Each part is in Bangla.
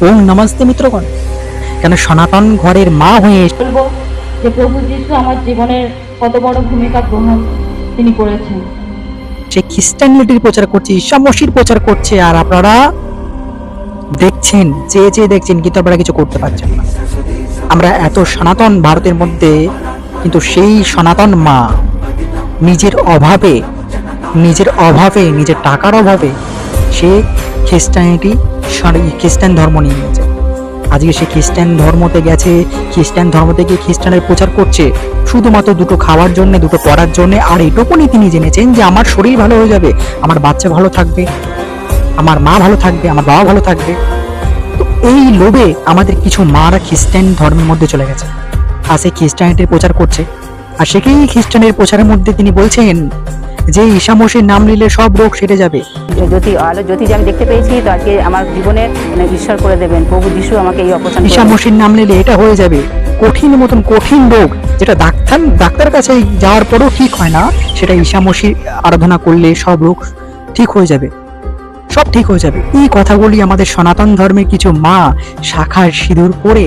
ওম নমস্তে মিত্রগণ। কেন সনাতন ঘরের মা হয়ে বলবো যে প্রভু যিশু আমার জীবনের কত বড় ভূমিকা গ্রহণ তিনি করেছেন। সে খ্রিস্টানিটির প্রচার করছে, ঈসা মসির প্রচার করছে, আর আপনারা দেখছেন, চেয়ে দেখছেন, কিন্তু আপনারা কিছু করতে পারছেন না। আমরা এত সনাতন ভারতের মধ্যে, কিন্তু সেই সনাতন মা নিজের অভাবে, নিজের টাকার অভাবে সে খ্রিস্টান ধর্ম নিয়ে নিয়েছে। আজকে সে খ্রিস্টান ধর্মতে গেছে, খ্রিস্টান ধর্ম থেকে খ্রিস্টানের প্রচার করছে শুধুমাত্র দুটো খাওয়ার জন্য, দুটো পড়ার জন্য। আর এটুকুনি তিনি জেনেছেন যে আমার শরীর ভালো হয়ে যাবে, আমার বাচ্চা ভালো থাকবে, আমার মা ভালো থাকবে, আমার বাবা ভালো থাকবে। তো এই লোভে আমাদের কিছু মারা খ্রিস্টান ধর্মের মধ্যে চলে গেছে, আর সে খ্রিস্টানিটির প্রচার করছে। আর সেকেই খ্রিস্টানের প্রচারের মধ্যে তিনি বলছেন যে ঈসা মসির নাম নিলে সব রোগ সেরে যাবে। জ্যোতি যে আমি দেখতে পেয়েছি, তো আজকে আমার জীবনে ঈশ্বর করে দেবেন, প্রভু যিশু আমাকে এই অপসারণ ঈসা মসির নাম নিলে এটা হয়ে যাবে। কঠিন রোগ, যেটা ডাক্তার কাছে যাওয়ার পরেও ঠিক হয় না, সেটা ঈসা মসির আরাধনা করলে সব রোগ ঠিক হয়ে যাবে, সব ঠিক হয়ে যাবে। এই কথাগুলি আমাদের সনাতন ধর্মের কিছু মা শাখার সিঁদুর পরে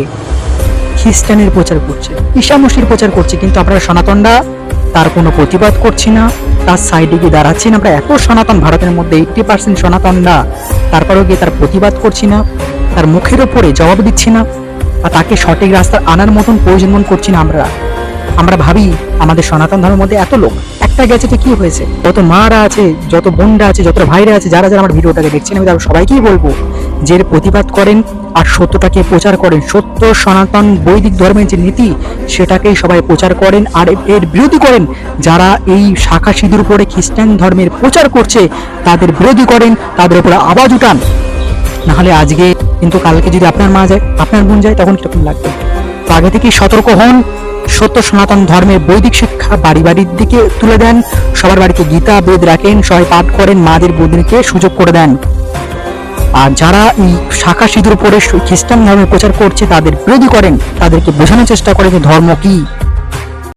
খ্রিস্টানের প্রচার করছে, ঈসা মসির প্রচার করছে, কিন্তু আপনারা সনাতনরা তার কোনো প্রতিবাদ করছি না, তার সাইডে গিয়ে দাঁড়াচ্ছি না। আমরা এত সনাতন ভারতের মধ্যে 80% সনাতনরা, তারপরেও গিয়ে তার প্রতিবাদ করছি না, তার মুখের ওপরে জবাব দিচ্ছি না, বা তাকে সঠিক রাস্তা আনার মতন প্রয়োজন করছি না। আমরা ভাবি আমাদের সনাতন ধর্মের মধ্যে এত লোক, একটা গেছে তো কি হয়েছে? যত মারা আছে, যত বোনরা আছে, যত ভাইরা আছে, যারা যারা আমার ভিডিওটাকে দেখছেন, আমি তাদের সবাইকেই বলবো যে এর প্রতিবাদ করেন আর সত্যটাকে প্রচার করেন। সত্য সনাতন বৈদিক ধর্মের যে নীতি, সেটাকেই সবাই প্রচার করেন, আর এর বিরোধী করেন। যারা এই শাখা সিঁদুর পরে খ্রিস্টান ধর্মের প্রচার করছে, তাদের বিরোধী করেন, তাদের উপরে আওয়াজ উঠান। নাহলে আজকে কিন্তু কালকে যদি আপনার মা যায়, আপনার বোন যায়, তখন কিরকম লাগবে? তো আগে থেকেই সতর্ক হন। সত্য সনাতন ধর্মের বৈদিক শিক্ষা বাড়ির দিকে তুলে দেন। সবার বাড়িতে গীতা বেদ রাখেন, সবাই পাঠ করেন, মাদের বোনদেরকে সুযোগ করে দেন। আর যারা এই শাখা সিঁদুর পরে খ্রিস্টান ধর্মের প্রচার করছে, তাদের বিরোধী করেন, তাদেরকে বোঝানোর চেষ্টা করেন যে ধর্ম কি।